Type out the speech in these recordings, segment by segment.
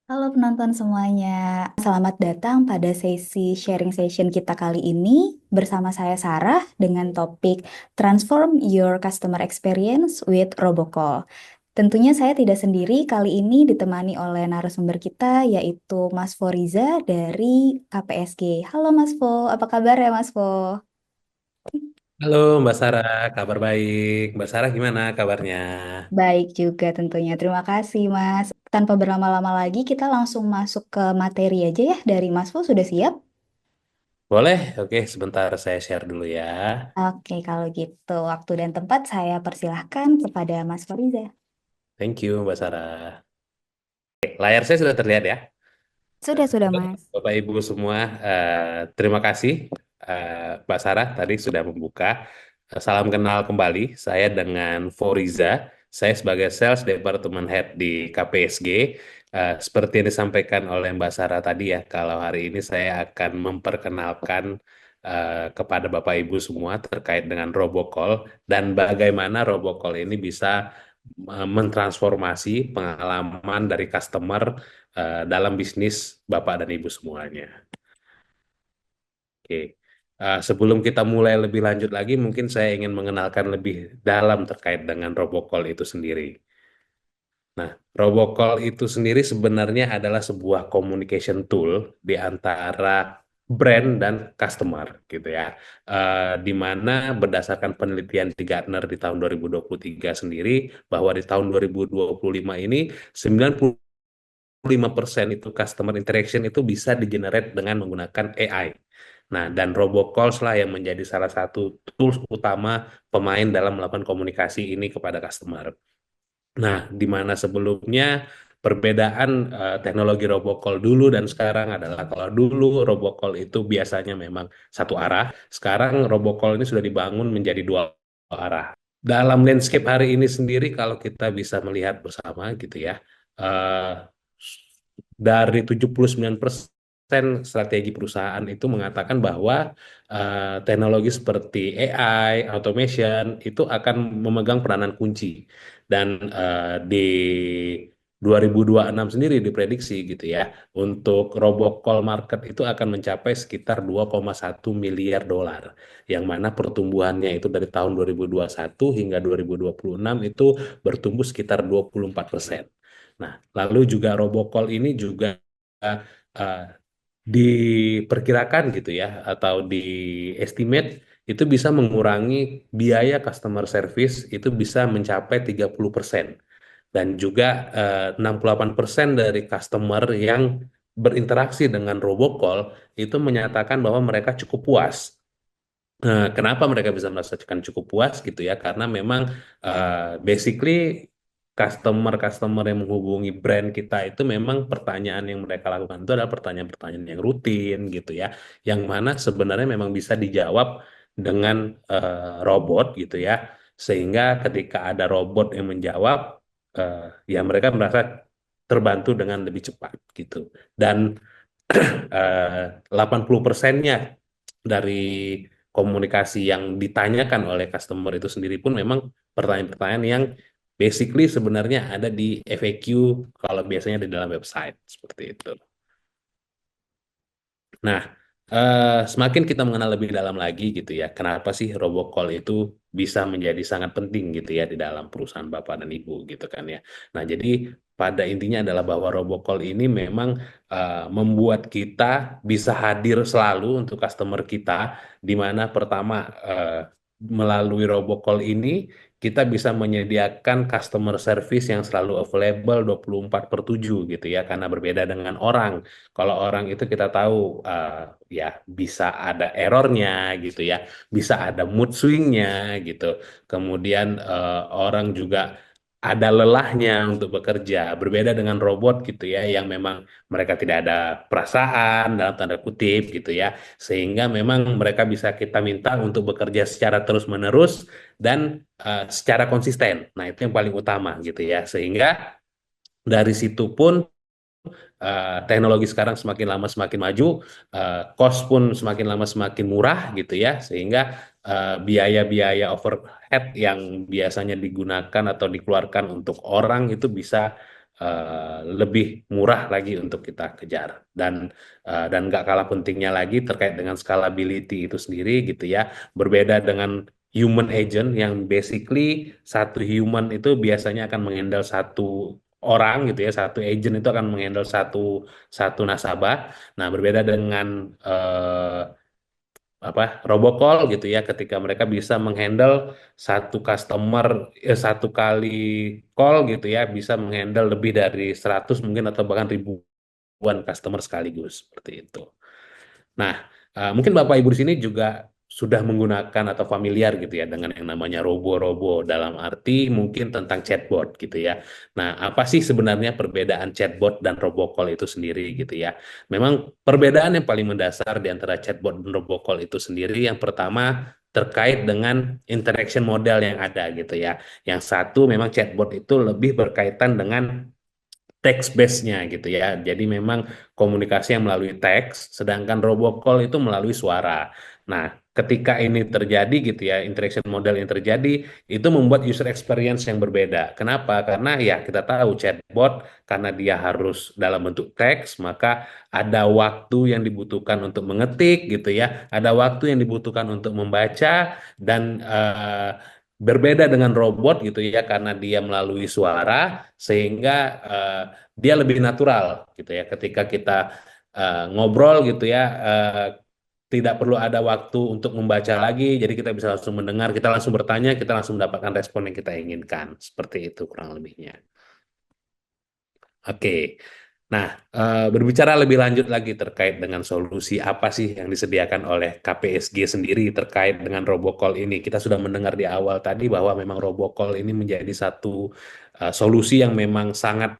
Halo penonton semuanya, selamat datang pada sesi sharing session kita kali ini bersama saya Sarah dengan topik Transform Your Customer Experience with Robocall. Tentunya saya tidak sendiri, kali ini ditemani oleh narasumber kita yaitu Mas Foriza dari KPSG. Halo Mas Fo, apa kabar ya Mas Fo? Halo Mbak Sarah, kabar baik. Mbak Sarah gimana kabarnya? Baik juga tentunya, terima kasih Mas. Tanpa berlama-lama lagi, kita langsung masuk ke materi aja ya dari Mas Fo, sudah siap? Boleh? Oke, sebentar saya share dulu ya. Oke, kalau gitu waktu dan tempat saya persilahkan kepada Mas Fariza. Thank you Mbak Sarah. Oke, layar saya sudah terlihat ya. Sudah Halo, Mas. Bapak Ibu semua, terima kasih Mbak Sarah tadi sudah membuka. Salam kenal kembali, saya dengan Foriza. Saya sebagai Sales Department Head di KPSG. Seperti yang disampaikan oleh Mbak Sarah tadi ya, kalau hari ini saya akan memperkenalkan kepada Bapak Ibu semua terkait dengan robocall dan bagaimana robocall ini bisa mentransformasi pengalaman dari customer dalam bisnis Bapak dan Ibu semuanya. Oke. Sebelum kita mulai lebih lanjut lagi, mungkin saya ingin mengenalkan lebih dalam terkait dengan robocall itu sendiri. Nah, robocall itu sendiri sebenarnya adalah sebuah communication tool di antara brand dan customer, gitu ya. Di mana berdasarkan penelitian di Gartner di tahun 2023 sendiri, bahwa di tahun 2025 ini 95% itu customer interaction itu bisa di-generate dengan menggunakan AI. Nah, dan robocalls lah yang menjadi salah satu tools utama pemain dalam melakukan komunikasi ini kepada customer. Nah, di mana sebelumnya perbedaan teknologi robocall dulu dan sekarang adalah kalau dulu robocall itu biasanya memang satu arah, sekarang robocall ini sudah dibangun menjadi dua arah. Dalam landscape hari ini sendiri, kalau kita bisa melihat bersama gitu ya, eh, dari 79% strategi perusahaan itu mengatakan bahwa teknologi seperti AI, automation itu akan memegang peranan kunci. Dan di 2026 sendiri diprediksi gitu ya, untuk robocall market itu akan mencapai sekitar 2,1 miliar dolar, yang mana pertumbuhannya itu dari tahun 2021 hingga 2026 itu bertumbuh sekitar 24%. Nah, lalu juga robocall ini juga uh, diperkirakan gitu ya, atau di estimate itu bisa mengurangi biaya customer service itu bisa mencapai 30%. Dan juga 68% dari customer yang berinteraksi dengan robocall itu menyatakan bahwa mereka cukup puas. Kenapa mereka bisa merasakan cukup puas gitu ya? Karena memang basically customer-customer yang menghubungi brand kita itu memang pertanyaan yang mereka lakukan itu adalah pertanyaan-pertanyaan yang rutin gitu ya, yang mana sebenarnya memang bisa dijawab dengan robot gitu ya, sehingga ketika ada robot yang menjawab, eh, ya mereka merasa terbantu dengan lebih cepat gitu. Dan 80%-nya dari komunikasi yang ditanyakan oleh customer itu sendiri pun memang pertanyaan-pertanyaan yang basically sebenarnya ada di FAQ kalau biasanya di dalam website seperti itu. Nah, semakin kita mengenal lebih dalam lagi gitu ya, kenapa sih robocall itu bisa menjadi sangat penting gitu ya di dalam perusahaan Bapak dan Ibu gitu kan ya. Nah, jadi pada intinya adalah bahwa robocall ini memang membuat kita bisa hadir selalu untuk customer kita, di mana pertama melalui robocall ini kita bisa menyediakan customer service yang selalu available 24/7 gitu ya, karena berbeda dengan orang. Kalau orang itu kita tahu ya bisa ada errornya gitu ya, bisa ada mood swingnya gitu. Kemudian orang juga ada lelahnya untuk bekerja. Berbeda dengan robot gitu ya, yang memang mereka tidak ada perasaan dalam tanda kutip gitu ya, sehingga memang mereka bisa kita minta untuk bekerja secara terus-menerus dan secara konsisten. Nah, itu yang paling utama gitu ya, sehingga dari situ pun teknologi sekarang semakin lama semakin maju, cost pun semakin lama semakin murah gitu ya, sehingga biaya-biaya overhead yang biasanya digunakan atau dikeluarkan untuk orang itu bisa lebih murah lagi untuk kita kejar. Dan nggak kalah pentingnya lagi terkait dengan scalability itu sendiri gitu ya, berbeda dengan human agent yang basically satu human itu biasanya akan menghandle satu orang gitu ya, satu agent itu akan menghandle satu satu nasabah. Nah, berbeda dengan apa robocall gitu ya, ketika mereka bisa menghandle satu customer, satu kali call gitu ya, bisa menghandle lebih dari 100 mungkin atau bahkan ribuan customer sekaligus seperti itu. Nah, mungkin Bapak Ibu di sini juga sudah menggunakan atau familiar gitu ya dengan yang namanya robo-robo, dalam arti mungkin tentang chatbot gitu ya. Nah, apa sih sebenarnya perbedaan chatbot dan robocall itu sendiri gitu ya? Memang perbedaan yang paling mendasar di antara chatbot dan robocall itu sendiri, yang pertama terkait dengan interaction model yang ada gitu ya. Yang satu memang chatbot itu lebih berkaitan dengan text base-nya gitu ya. Jadi memang komunikasi yang melalui teks, sedangkan robocall itu melalui suara. Nah, ketika ini terjadi gitu ya, interaction model yang terjadi, itu membuat user experience yang berbeda. Kenapa? Karena ya kita tahu chatbot, karena dia harus dalam bentuk teks, maka ada waktu yang dibutuhkan untuk mengetik gitu ya, ada waktu yang dibutuhkan untuk membaca, dan berbeda dengan robot gitu ya, karena dia melalui suara, sehingga eh, dia lebih natural gitu ya, ketika kita ngobrol gitu ya, tidak perlu ada waktu untuk membaca lagi, jadi kita bisa langsung mendengar, kita langsung bertanya, kita langsung mendapatkan respon yang kita inginkan, seperti itu kurang lebihnya. Oke. Nah, berbicara lebih lanjut lagi terkait dengan solusi apa sih yang disediakan oleh KPSG sendiri terkait dengan robocall ini. Kita sudah mendengar di awal tadi bahwa memang robocall ini menjadi satu solusi yang memang sangat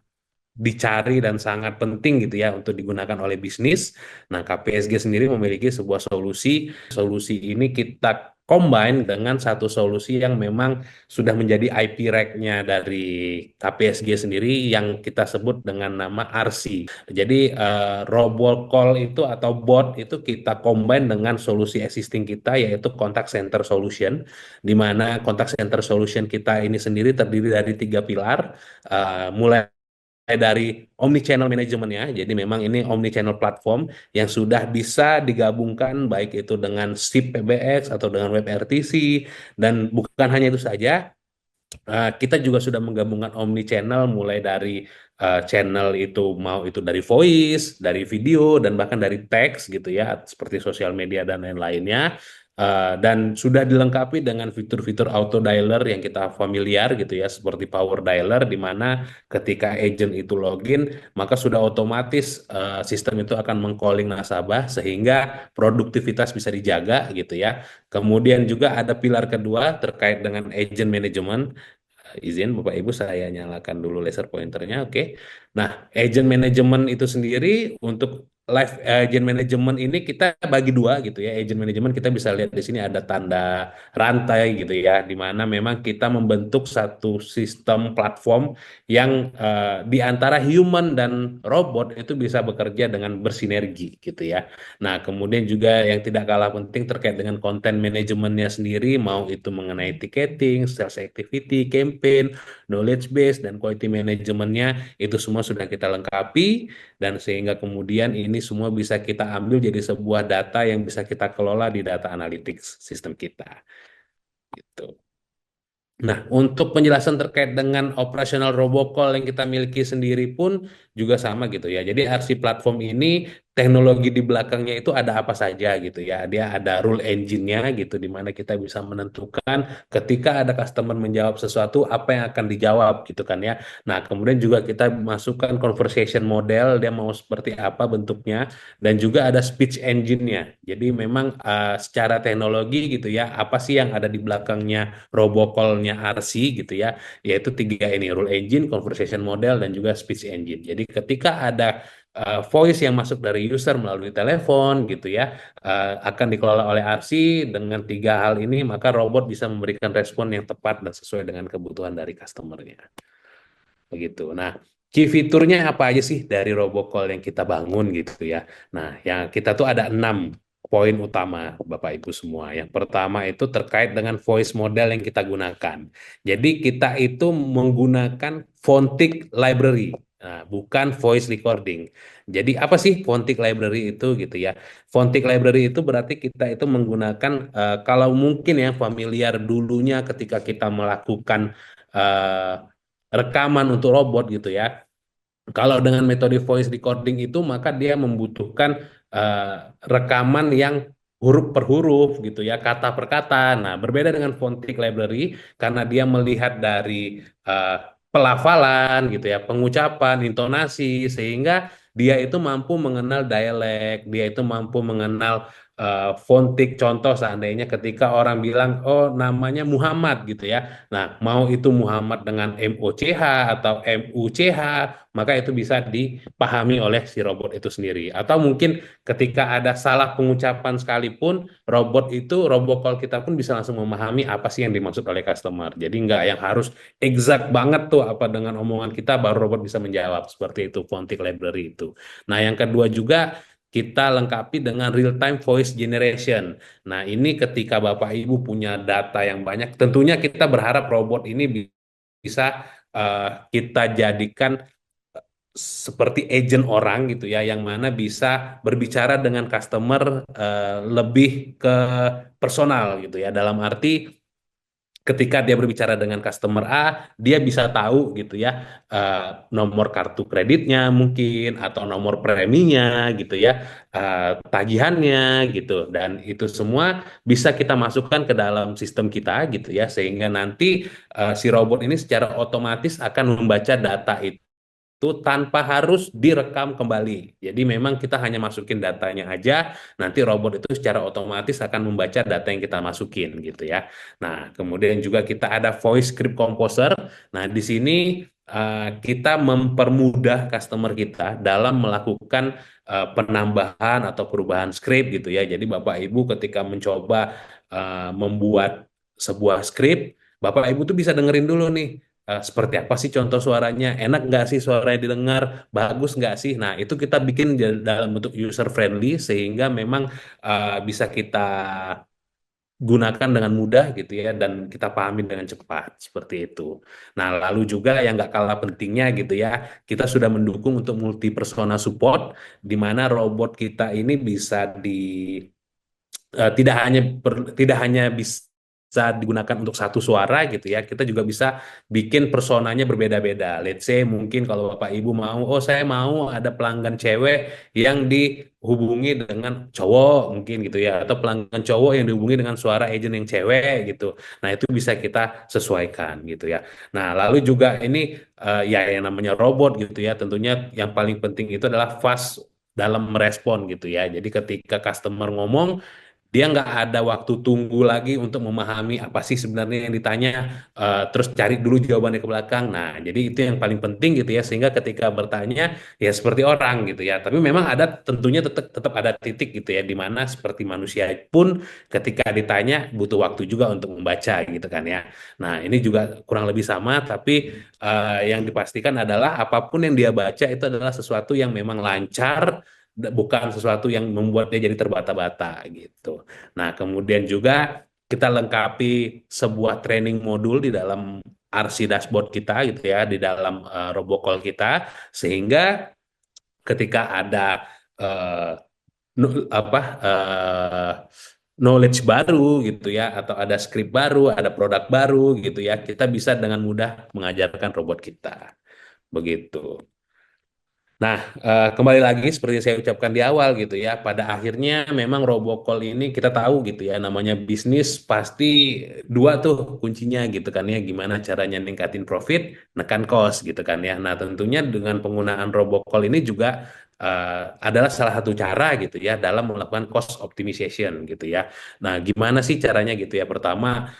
dicari dan sangat penting gitu ya untuk digunakan oleh bisnis. Nah, KPSG sendiri memiliki sebuah solusi. Solusi ini kita combine dengan satu solusi yang memang sudah menjadi IP rack-nya dari KPSG sendiri, yang kita sebut dengan nama RC. Jadi robocall itu atau bot itu kita combine dengan solusi existing kita, yaitu contact center solution, di mana contact center solution kita ini sendiri terdiri dari tiga pilar, mulai dari omni-channel manajemennya. Jadi memang ini omni-channel platform yang sudah bisa digabungkan baik itu dengan SIP PBX atau dengan web RTC, dan bukan hanya itu saja, kita juga sudah menggabungkan omni channel, mulai dari channel itu mau itu dari voice, dari video, dan bahkan dari teks gitu ya, seperti sosial media dan lain-lainnya. Dan sudah dilengkapi dengan fitur-fitur auto dialer yang kita familiar gitu ya, seperti power dialer, di mana ketika agent itu login, maka sudah otomatis sistem itu akan mengcalling nasabah, sehingga produktivitas bisa dijaga gitu ya. Kemudian juga ada pilar kedua terkait dengan agent management. Izin Bapak Ibu saya nyalakan dulu laser pointernya. Oke. Nah, agent management itu sendiri, untuk live agent management ini kita bagi dua gitu ya. Agent management kita bisa lihat di sini ada tanda rantai gitu ya, di mana memang kita membentuk satu sistem platform yang di antara human dan robot itu bisa bekerja dengan bersinergi gitu ya. Nah, kemudian juga yang tidak kalah penting terkait dengan konten manajemennya sendiri, mau itu mengenai ticketing, sales activity, campaign, knowledge base, dan quality manajemennya, itu semua sudah kita lengkapi, dan sehingga kemudian ini semua bisa kita ambil jadi sebuah data yang bisa kita kelola di data analytics sistem kita. Gitu. Nah, untuk penjelasan terkait dengan operasional robocall yang kita miliki sendiri pun juga sama gitu ya. Jadi RC platform ini, teknologi di belakangnya itu ada apa saja gitu ya. Dia ada rule engine-nya gitu, di mana kita bisa menentukan ketika ada customer menjawab sesuatu, apa yang akan dijawab gitu kan ya. Nah, kemudian juga kita masukkan conversation model, dia mau seperti apa bentuknya, dan juga ada speech engine-nya. Jadi memang secara teknologi gitu ya, apa sih yang ada di belakangnya robocall-nya RC gitu ya, yaitu tiga ini: rule engine, conversation model, dan juga speech engine. Jadi ketika ada voice yang masuk dari user melalui telepon gitu ya, akan dikelola oleh RC dengan tiga hal ini, maka robot bisa memberikan respon yang tepat dan sesuai dengan kebutuhan dari customer-nya. Begitu. Nah, key fiturnya apa aja sih dari robocall yang kita bangun gitu ya? Nah, yang kita tuh ada 6 poin utama Bapak Ibu semua. Yang pertama itu terkait dengan voice model yang kita gunakan. Jadi kita itu menggunakan Fontic library, nah, bukan voice recording. Jadi apa sih Fontic library itu gitu ya? Fontic library itu berarti kita itu menggunakan kalau mungkin ya familiar dulunya ketika kita melakukan eh, rekaman untuk robot gitu ya. Kalau dengan metode voice recording itu maka dia membutuhkan rekaman yang huruf per huruf gitu ya, kata per kata. Nah, berbeda dengan Fontic Library karena dia melihat dari eh, pelafalan gitu ya, pengucapan, intonasi sehingga dia itu mampu mengenal dialek, dia itu mampu mengenal fontik. Contoh seandainya ketika orang bilang oh namanya Muhammad gitu ya. Nah, mau itu Muhammad dengan MOCH atau MUCH maka itu bisa dipahami oleh si robot itu sendiri. Atau mungkin ketika ada salah pengucapan sekalipun, robocall kita pun bisa langsung memahami apa sih yang dimaksud oleh customer. Jadi nggak yang harus exact banget tuh apa dengan omongan kita baru robot bisa menjawab. Seperti itu Fontic Library itu. Nah, yang kedua juga kita lengkapi dengan real time voice generation. Nah, ini ketika Bapak Ibu punya data yang banyak, tentunya kita berharap robot ini bisa kita jadikan seperti agent orang gitu ya, yang mana bisa berbicara dengan customer lebih ke personal gitu ya. Dalam arti ketika dia berbicara dengan customer A, dia bisa tahu gitu ya eh, nomor kartu kreditnya mungkin atau nomor preminya gitu ya, tagihannya gitu, dan itu semua bisa kita masukkan ke dalam sistem kita gitu ya, sehingga nanti si robot ini secara otomatis akan membaca data itu tanpa harus direkam kembali. Jadi memang kita hanya masukin datanya aja, nanti robot itu secara otomatis akan membaca data yang kita masukin gitu ya. Nah, kemudian juga kita ada voice script composer. Nah, di sini kita mempermudah customer kita dalam melakukan penambahan atau perubahan script gitu ya. Jadi Bapak Ibu ketika mencoba membuat sebuah script, Bapak Ibu tuh bisa dengerin dulu nih seperti apa sih contoh suaranya, enak nggak sih suaranya didengar, bagus nggak sih. Nah, itu kita bikin dalam bentuk user friendly sehingga memang bisa kita gunakan dengan mudah gitu ya dan kita pahami dengan cepat seperti itu. Nah, lalu juga yang nggak kalah pentingnya gitu ya, kita sudah mendukung untuk multi persona support di mana robot kita ini bisa tidak hanya bisa digunakan untuk satu suara gitu ya, kita juga bisa bikin personanya berbeda-beda. Let's say mungkin kalau Bapak Ibu mau, oh saya mau ada pelanggan cewek yang dihubungi dengan cowok mungkin gitu ya, atau pelanggan cowok yang dihubungi dengan suara agent yang cewek gitu. Nah, itu bisa kita sesuaikan gitu ya. Nah, lalu juga ini ya yang namanya robot gitu ya, tentunya yang paling penting itu adalah fast dalam merespon gitu ya. Jadi ketika customer ngomong, dia nggak ada waktu tunggu lagi untuk memahami apa sih sebenarnya yang ditanya, terus cari dulu jawabannya ke belakang. Nah, jadi itu yang paling penting gitu ya, sehingga ketika bertanya ya seperti orang gitu ya. Tapi memang ada tentunya tetap tetap ada titik gitu ya, di mana seperti manusia pun ketika ditanya butuh waktu juga untuk membaca gitu kan ya. Nah, ini juga kurang lebih sama, tapi yang dipastikan adalah apapun yang dia baca itu adalah sesuatu yang memang lancar, bukan sesuatu yang membuat dia jadi terbata-bata gitu. Nah, kemudian juga kita lengkapi sebuah training modul di dalam RC dashboard kita gitu ya, di dalam robocall kita, sehingga ketika ada eh, apa knowledge baru gitu ya, atau ada script baru, ada produk baru gitu ya, kita bisa dengan mudah mengajarkan robot kita. Begitu. Nah, kembali lagi seperti yang saya ucapkan di awal gitu ya, pada akhirnya memang robocall ini kita tahu gitu ya, namanya bisnis pasti dua tuh kuncinya gitu kan ya, gimana caranya ningkatin profit, nekan cost gitu kan ya. Nah, tentunya dengan penggunaan robocall ini juga adalah salah satu cara gitu ya dalam melakukan cost optimization gitu ya. Nah, gimana sih caranya gitu ya? Pertama,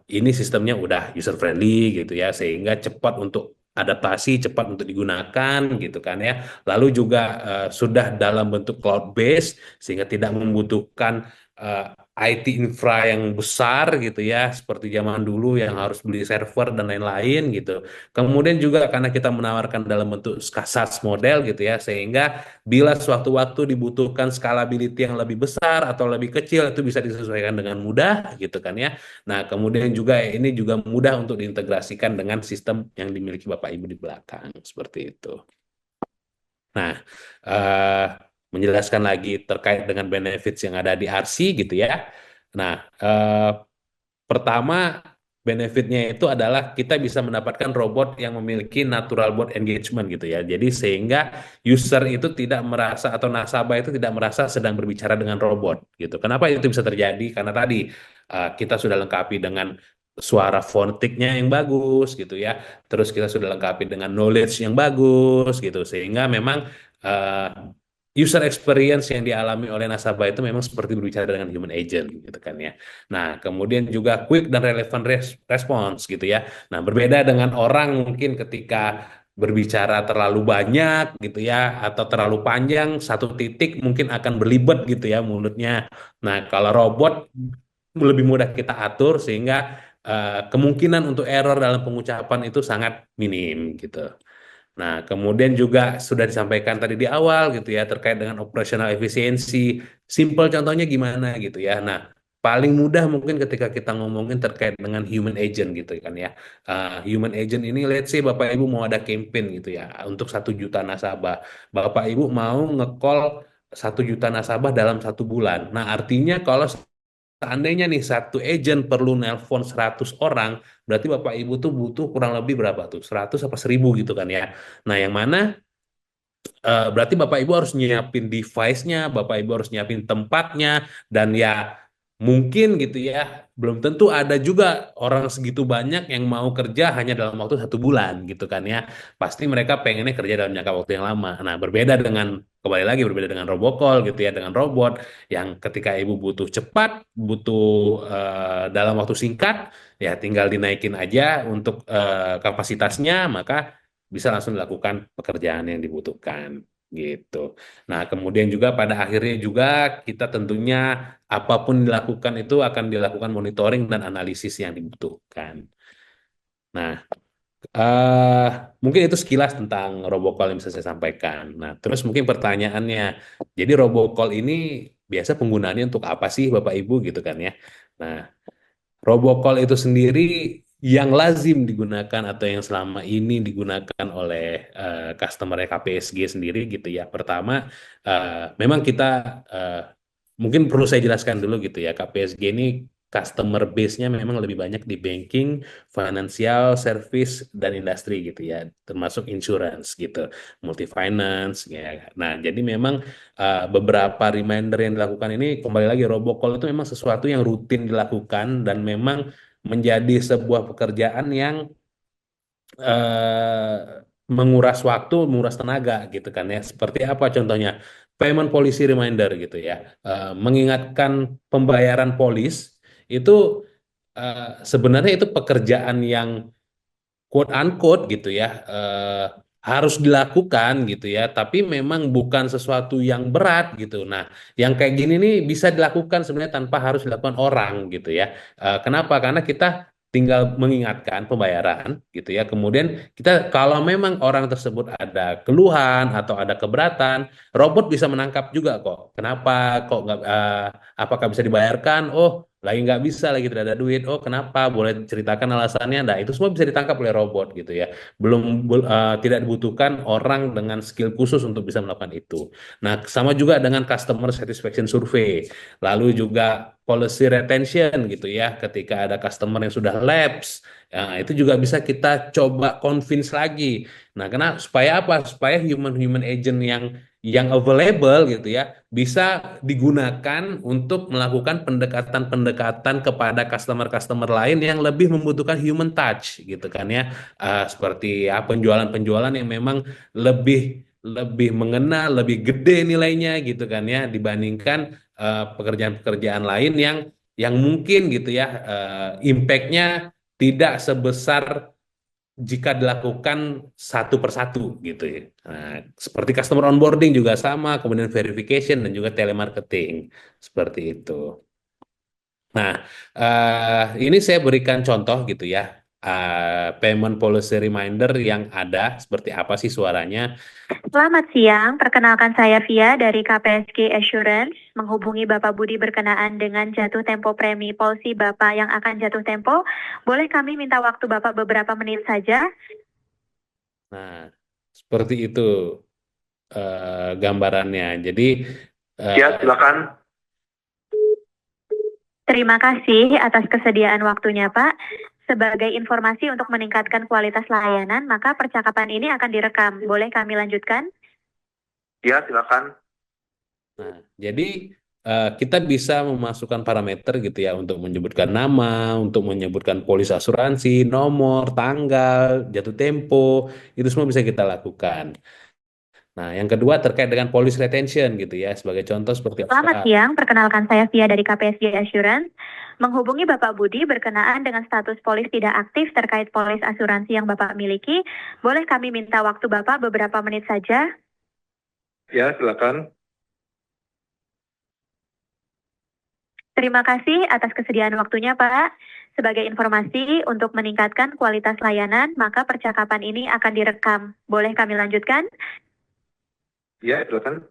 ini sistemnya udah user friendly gitu ya, sehingga cepat untuk adaptasi, cepat untuk digunakan gitu kan ya. Lalu juga sudah dalam bentuk cloud based sehingga tidak membutuhkan eh, IT infra yang besar gitu ya, seperti zaman dulu yang harus beli server dan lain-lain gitu. Kemudian juga karena kita menawarkan dalam bentuk SaaS model gitu ya, sehingga bila suatu waktu dibutuhkan scalability yang lebih besar atau lebih kecil itu bisa disesuaikan dengan mudah gitu kan ya. Nah, kemudian juga ini juga mudah untuk diintegrasikan dengan sistem yang dimiliki Bapak Ibu di belakang seperti itu. Nah, eh, menjelaskan lagi terkait dengan benefits yang ada di RC gitu ya. Nah, pertama, benefitnya itu adalah kita bisa mendapatkan robot yang memiliki natural bot engagement gitu ya. Jadi sehingga user itu tidak merasa atau nasabah itu tidak merasa sedang berbicara dengan robot gitu. Kenapa itu bisa terjadi? Karena tadi kita sudah lengkapi dengan suara fonetiknya yang bagus gitu ya. Terus kita sudah lengkapi dengan knowledge yang bagus gitu. Sehingga memang uh, user experience yang dialami oleh nasabah itu memang seperti berbicara dengan human agent gitu kan ya. Nah, kemudian juga quick dan relevant response gitu ya. Nah, berbeda dengan orang mungkin ketika berbicara terlalu banyak gitu ya atau terlalu panjang satu titik mungkin akan berlibet gitu ya mulutnya. Nah, kalau robot lebih mudah kita atur sehingga kemungkinan untuk error dalam pengucapan itu sangat minim gitu. Nah, kemudian juga sudah disampaikan tadi di awal gitu ya terkait dengan operational efisiensi. Simple contohnya gimana gitu ya. Nah, paling mudah mungkin ketika kita ngomongin terkait dengan human agent gitu kan ya. Human agent ini let's say Bapak Ibu mau ada campaign gitu ya untuk 1 juta nasabah. Bapak Ibu mau nge-call 1 juta nasabah dalam 1 bulan. Nah, artinya kalau seandainya nih satu agent perlu nelpon 100 orang, berarti Bapak Ibu tuh butuh kurang lebih berapa tuh? 100 apa 1000 gitu kan ya. Nah, yang mana berarti Bapak Ibu harus nyiapin device-nya, Bapak Ibu harus nyiapin tempatnya, dan ya mungkin gitu ya, belum tentu ada juga orang segitu banyak yang mau kerja hanya dalam waktu 1 bulan gitu kan ya. Pasti mereka pengennya kerja dalam jangka waktu yang lama. Nah, berbeda dengan kembali lagi berbeda dengan robocall gitu ya, dengan robot yang ketika Ibu butuh cepat, butuh dalam waktu singkat, ya tinggal dinaikin aja untuk kapasitasnya, maka bisa langsung dilakukan pekerjaan yang dibutuhkan gitu. Nah, kemudian juga pada akhirnya juga kita tentunya apapun dilakukan itu akan dilakukan monitoring dan analisis yang dibutuhkan. Nah, eh mungkin itu sekilas tentang robocall yang bisa saya sampaikan. Nah, terus mungkin pertanyaannya, jadi robocall ini biasa penggunaannya untuk apa sih Bapak Ibu gitu kan ya? Nah, robocall itu sendiri yang lazim digunakan atau yang selama ini digunakan oleh customer KPSG sendiri gitu ya. Pertama, memang kita eh, mungkin perlu saya jelaskan dulu gitu ya. KPSG ini customer base-nya memang lebih banyak di banking, financial service dan industri gitu ya, termasuk insurance gitu, multi finance ya. Nah, jadi memang beberapa reminder yang dilakukan ini kembali lagi robocall itu memang sesuatu yang rutin dilakukan dan memang menjadi sebuah pekerjaan yang eh, menguras waktu, menguras tenaga gitu kan ya. Seperti apa contohnya? Payment policy reminder gitu ya. Mengingatkan pembayaran polis itu sebenarnya itu pekerjaan yang quote unquote gitu ya harus dilakukan gitu ya tapi memang bukan sesuatu yang berat gitu. Nah, yang kayak gini nih bisa dilakukan sebenarnya tanpa harus dilakukan orang gitu ya. Kenapa? Karena kita tinggal mengingatkan pembayaran gitu ya, kemudian kita kalau memang orang tersebut ada keluhan atau ada keberatan, robot bisa menangkap juga kok kenapa kok nggak apakah bisa dibayarkan, oh lagi nggak bisa, lagi tidak ada duit, oh kenapa, boleh ceritakan alasannya. Nah, itu semua bisa ditangkap oleh robot gitu ya. Tidak dibutuhkan orang dengan skill khusus untuk bisa melakukan itu. Nah, sama juga dengan customer satisfaction survey, lalu juga policy retention gitu ya, ketika ada customer yang sudah lapse, itu juga bisa kita coba convince lagi. Nah, karena supaya apa, supaya human agent yang available gitu ya bisa digunakan untuk melakukan pendekatan-pendekatan kepada customer-customer lain yang lebih membutuhkan human touch gitu kan ya. Seperti ya penjualan-penjualan yang memang lebih lebih mengena, lebih gede nilainya gitu kan ya dibandingkan pekerjaan-pekerjaan lain yang mungkin gitu ya impact-nya tidak sebesar jika dilakukan satu persatu gitu ya. Nah, seperti customer onboarding juga sama, kemudian verification dan juga telemarketing seperti itu. Nah, ini saya berikan contoh gitu ya. Payment policy reminder yang ada seperti apa sih suaranya? Selamat siang, perkenalkan saya Via dari KPSG Assurance. Menghubungi Bapak Budi berkenaan dengan jatuh tempo premi polisi Bapak yang akan jatuh tempo. Boleh kami minta waktu Bapak beberapa menit saja? Nah, seperti itu gambarannya. Jadi, Ya, eh, silakan. Terima kasih atas kesediaan waktunya, Pak. Sebagai informasi untuk meningkatkan kualitas layanan, maka percakapan ini akan direkam. Boleh kami lanjutkan? Ya, silakan. nah, jadi kita bisa memasukkan parameter gitu ya untuk menyebutkan nama, untuk menyebutkan polis asuransi, nomor, tanggal, jatuh tempo, itu semua bisa kita lakukan. Nah, yang kedua terkait dengan police retention gitu ya. Sebagai contoh seperti Selamat apa? siang, perkenalkan saya Via dari KPSG Assurance. Menghubungi Bapak Budi berkenaan dengan status polis tidak aktif terkait polis asuransi yang Bapak miliki. Boleh kami minta waktu Bapak beberapa menit saja? Ya, silakan. Terima kasih atas kesediaan waktunya, Pak. Sebagai informasi, untuk meningkatkan kualitas layanan, maka percakapan ini akan direkam. Boleh kami lanjutkan? Ya, silakan.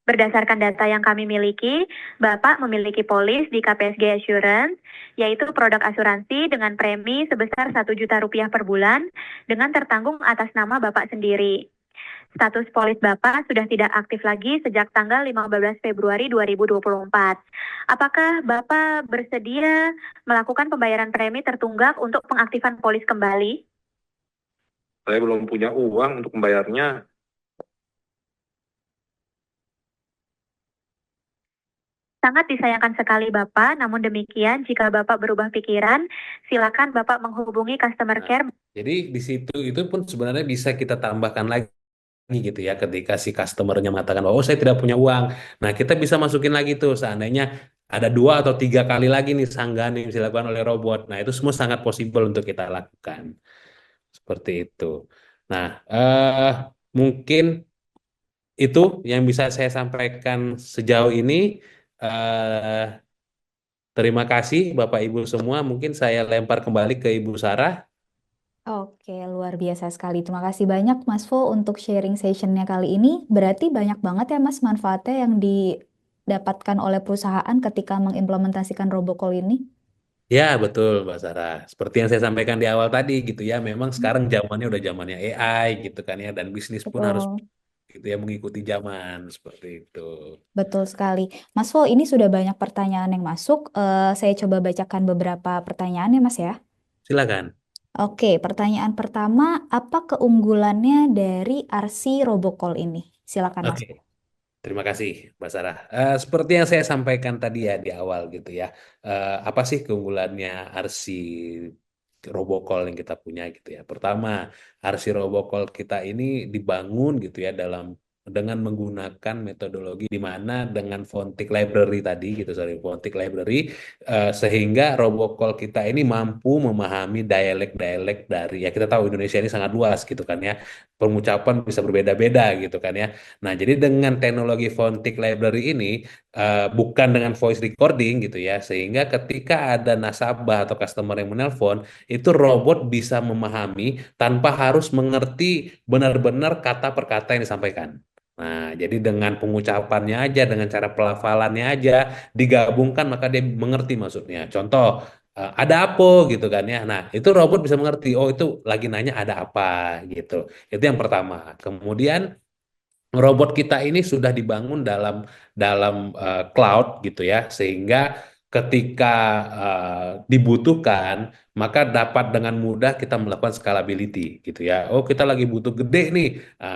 Berdasarkan data yang kami miliki, Bapak memiliki polis di KPSG Assurance, yaitu produk asuransi dengan premi sebesar 1 juta rupiah per bulan, dengan tertanggung atas nama Bapak sendiri. Status polis Bapak sudah tidak aktif lagi sejak tanggal 15 Februari 2024. Apakah Bapak bersedia melakukan pembayaran premi tertunggak untuk pengaktifan polis kembali? Saya belum punya uang untuk membayarnya. Sangat disayangkan sekali Bapak, namun demikian jika Bapak berubah pikiran, silakan Bapak menghubungi customer Nah, care. jadi di situ itu pun sebenarnya bisa kita tambahkan lagi gitu ya ketika si customernya mengatakan oh saya tidak punya uang. Nah, kita bisa masukin lagi tuh seandainya ada 2 atau 3 kali lagi nih sanggahan yang bisa dilakukan oleh robot. Nah, itu semua sangat possible untuk kita lakukan. Seperti itu. Nah, mungkin itu yang bisa saya sampaikan sejauh ini. Eh, Terima kasih Bapak Ibu semua. Mungkin saya lempar kembali ke Ibu Sarah. Oke, luar biasa sekali. Terima kasih banyak Mas Fo untuk sharing sessionnya kali ini. Berarti banyak banget ya Mas manfaatnya yang didapatkan oleh perusahaan ketika mengimplementasikan Robocall ini. Ya, betul Mbak Sarah. Seperti yang saya sampaikan di awal tadi gitu ya. Memang sekarang zamannya udah zamannya AI gitu kan ya. Dan bisnis pun harus Betul. gitu ya mengikuti zaman seperti itu. Betul sekali. Mas Fo, ini sudah banyak pertanyaan yang masuk. Saya coba bacakan beberapa pertanyaan ya Mas ya. Silakan. Oke, pertanyaan pertama, apa keunggulannya dari RC Robocall ini? Silakan Mas. Oke. Terima kasih, Mbak Sarah. Seperti yang saya sampaikan tadi ya di awal gitu ya. Apa sih keunggulannya RC Robocall yang kita punya gitu ya? Pertama, RC Robocall kita ini dibangun gitu ya dengan menggunakan metodologi di mana dengan Fontic Library tadi gitu, sorry, Fontic Library sehingga Robocall kita ini mampu memahami dialek-dialek dari ya kita tahu Indonesia ini sangat luas gitu kan ya. Pengucapan bisa berbeda-beda gitu kan ya. Nah, jadi dengan teknologi Fontic Library ini bukan dengan voice recording gitu ya, sehingga ketika ada nasabah atau customer yang menelpon, itu robot bisa memahami tanpa harus mengerti benar-benar kata per kata yang disampaikan. Nah, jadi dengan pengucapannya aja, dengan cara pelafalannya aja digabungkan maka dia mengerti maksudnya. Contoh, ada apa gitu kan ya. Nah, itu robot bisa mengerti. Oh, itu lagi nanya ada apa gitu. Itu yang pertama. Kemudian robot kita ini sudah dibangun dalam dalam cloud gitu ya sehingga ketika dibutuhkan maka dapat dengan mudah kita melakukan scalability gitu ya. Oh, kita lagi butuh gede nih.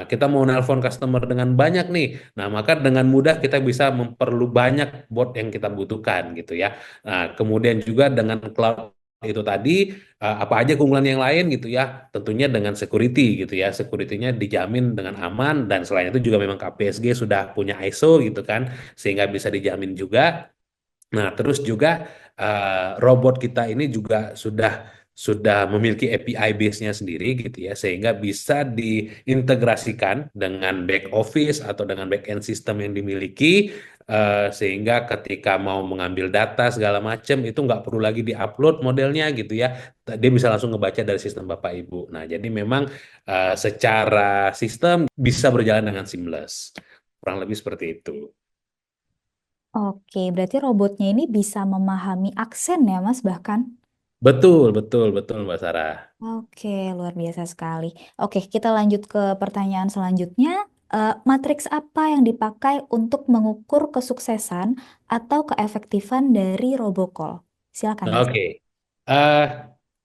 Kita mau nelpon customer dengan banyak nih. Nah, maka dengan mudah kita bisa memperlu banyak bot yang kita butuhkan gitu ya. Nah, kemudian juga dengan cloud itu tadi apa aja keunggulan yang lain gitu ya, tentunya dengan security gitu ya, security-nya dijamin dengan aman dan selain itu juga memang KPSG sudah punya ISO gitu kan sehingga bisa dijamin juga. Nah, terus juga robot kita ini juga sudah memiliki API base-nya sendiri gitu ya, sehingga bisa diintegrasikan dengan back office atau dengan back end system yang dimiliki sehingga ketika mau mengambil data segala macam itu nggak perlu lagi diupload modelnya gitu ya. Dia bisa langsung ngebaca dari sistem Bapak Ibu. Nah, jadi memang secara sistem bisa berjalan dengan seamless. Kurang lebih seperti itu. Oke, berarti robotnya ini bisa memahami aksen ya, Mas, bahkan. Betul, betul, betul, Mbak Sarah. Oke, luar biasa sekali. Oke, kita lanjut ke pertanyaan selanjutnya. Matriks apa yang dipakai untuk mengukur kesuksesan atau keefektifan dari robocall? Silakan, Nah, Mas. oke. Eh,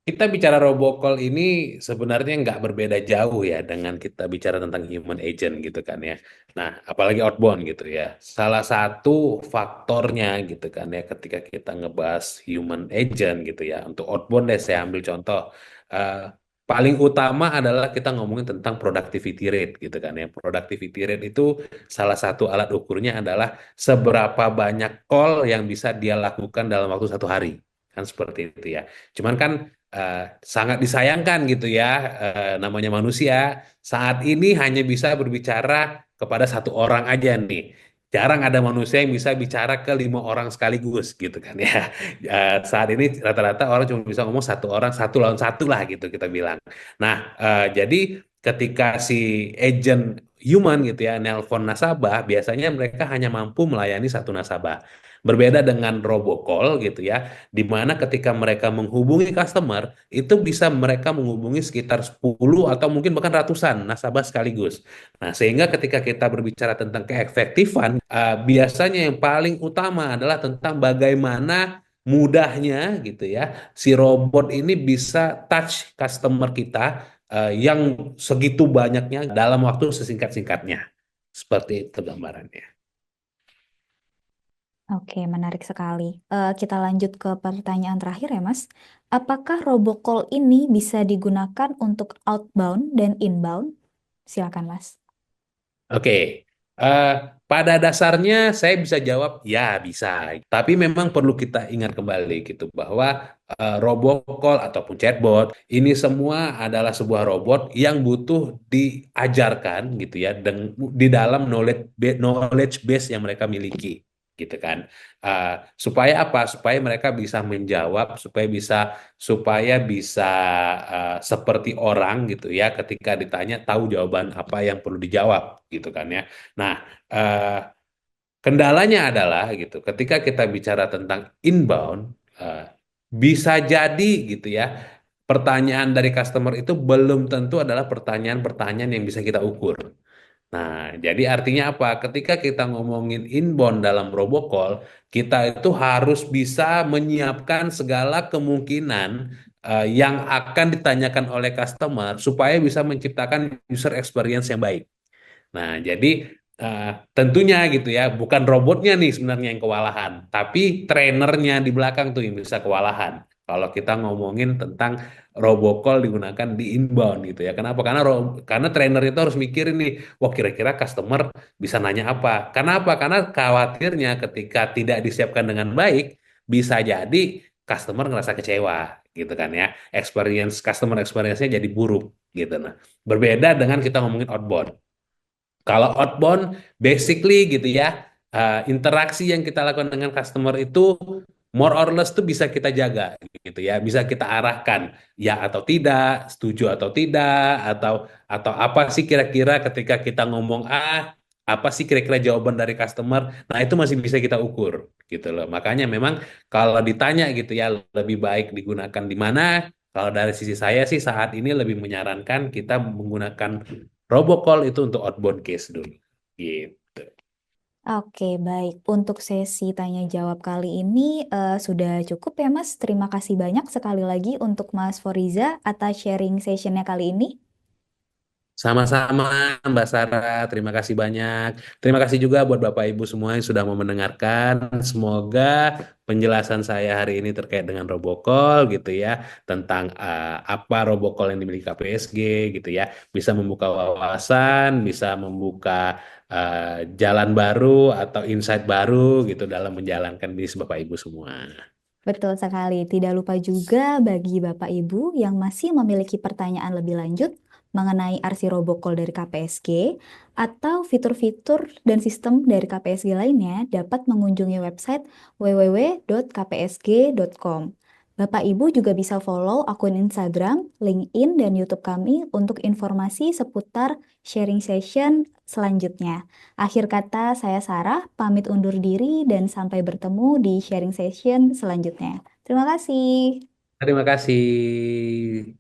kita bicara robocall ini sebenarnya nggak berbeda jauh ya dengan kita bicara tentang human agent gitu kan ya. Nah, apalagi outbound gitu ya. Salah satu faktornya gitu kan ya ketika kita ngebahas human agent gitu ya. Untuk outbound deh saya ambil contoh. Eh, paling utama adalah kita ngomongin tentang productivity rate gitu kan ya. Productivity rate itu salah satu alat ukurnya adalah seberapa banyak call yang bisa dia lakukan dalam waktu satu hari kan seperti itu ya. Cuman kan eh, sangat disayangkan gitu ya, namanya manusia saat ini hanya bisa berbicara kepada satu orang aja nih. Jarang ada manusia yang bisa bicara ke 5 orang sekaligus gitu kan ya. Saat ini rata-rata orang cuma bisa ngomong satu orang satu lawan satu lah gitu kita bilang. Nah, jadi ketika si agent human gitu ya nelpon nasabah, biasanya mereka hanya mampu melayani satu nasabah. Berbeda dengan robocall gitu ya, di mana ketika mereka menghubungi customer, itu bisa mereka menghubungi sekitar 10 atau mungkin bahkan ratusan nasabah sekaligus. Nah, sehingga ketika kita berbicara tentang keefektifan, biasanya yang paling utama adalah tentang bagaimana mudahnya gitu ya, si robot ini bisa touch customer kita yang segitu banyaknya dalam waktu sesingkat-singkatnya. Seperti itu gambarannya. Oke, menarik sekali. Kita lanjut ke pertanyaan terakhir ya, Mas. Apakah robocall ini bisa digunakan untuk outbound dan inbound? Silakan, Mas. Oke, eh, pada dasarnya saya bisa jawab ya bisa. Tapi memang perlu kita ingat kembali gitu bahwa robocall ataupun chatbot ini semua adalah sebuah robot yang butuh diajarkan gitu ya di dalam knowledge base yang mereka miliki gitu kan. Eh, supaya apa? Supaya mereka bisa menjawab, supaya bisa seperti orang gitu ya ketika ditanya tahu jawaban apa yang perlu dijawab gitu kan ya. Nah, eh, kendalanya adalah gitu ketika kita bicara tentang inbound eh, bisa jadi gitu ya pertanyaan dari customer itu belum tentu adalah pertanyaan-pertanyaan yang bisa kita ukur. Nah, jadi artinya apa? Ketika kita ngomongin inbound dalam robocall, kita itu harus bisa menyiapkan segala kemungkinan yang akan ditanyakan oleh customer supaya bisa menciptakan user experience yang baik. Nah, jadi eh, tentunya gitu ya, bukan robotnya nih sebenarnya yang kewalahan, tapi trainernya di belakang tuh yang bisa kewalahan. Kalau kita ngomongin tentang robocall digunakan di inbound gitu ya. Kenapa? Karena trainer itu harus mikirin nih, wah kira-kira customer bisa nanya apa. Kenapa? Karena khawatirnya ketika tidak disiapkan dengan baik, bisa jadi customer ngerasa kecewa gitu kan ya. Customer experience-nya jadi buruk gitu. Nah, berbeda dengan kita ngomongin outbound. Kalau outbound, basically gitu ya, interaksi yang kita lakukan dengan customer itu more or less tuh bisa kita jaga gitu ya, bisa kita arahkan ya atau tidak, setuju atau tidak, atau apa sih kira-kira ketika kita ngomong apa sih kira-kira jawaban dari customer. Nah, itu masih bisa kita ukur gitu loh. Makanya memang kalau ditanya gitu ya, lebih baik digunakan di mana? Kalau dari sisi saya sih saat ini lebih menyarankan kita menggunakan robocall itu untuk outbound case dulu. Gitu. Oke, baik. Untuk sesi tanya jawab kali ini sudah cukup ya, Mas. Terima kasih banyak sekali lagi untuk Mas Foriza atas sharing sessionnya kali ini. Sama-sama Mbak Sarah, terima kasih banyak. Terima kasih juga buat Bapak Ibu semua yang sudah mau mendengarkan. Semoga penjelasan saya hari ini terkait dengan robocall gitu ya, tentang apa robocall yang dimiliki KPSG gitu ya, bisa membuka wawasan, bisa membuka jalan baru atau insight baru gitu dalam menjalankan bisnis Bapak Ibu semua. Betul sekali. Tidak lupa juga bagi Bapak Ibu yang masih memiliki pertanyaan lebih lanjut, mengenai RC Robocall dari KPSG atau fitur-fitur dan sistem dari KPSG lainnya dapat mengunjungi website www.kpsg.com. Bapak Ibu juga bisa follow akun Instagram, LinkedIn, dan YouTube kami untuk informasi seputar sharing session selanjutnya. Akhir kata, saya Sarah, pamit undur diri dan sampai bertemu di sharing session selanjutnya. Terima kasih. Terima kasih.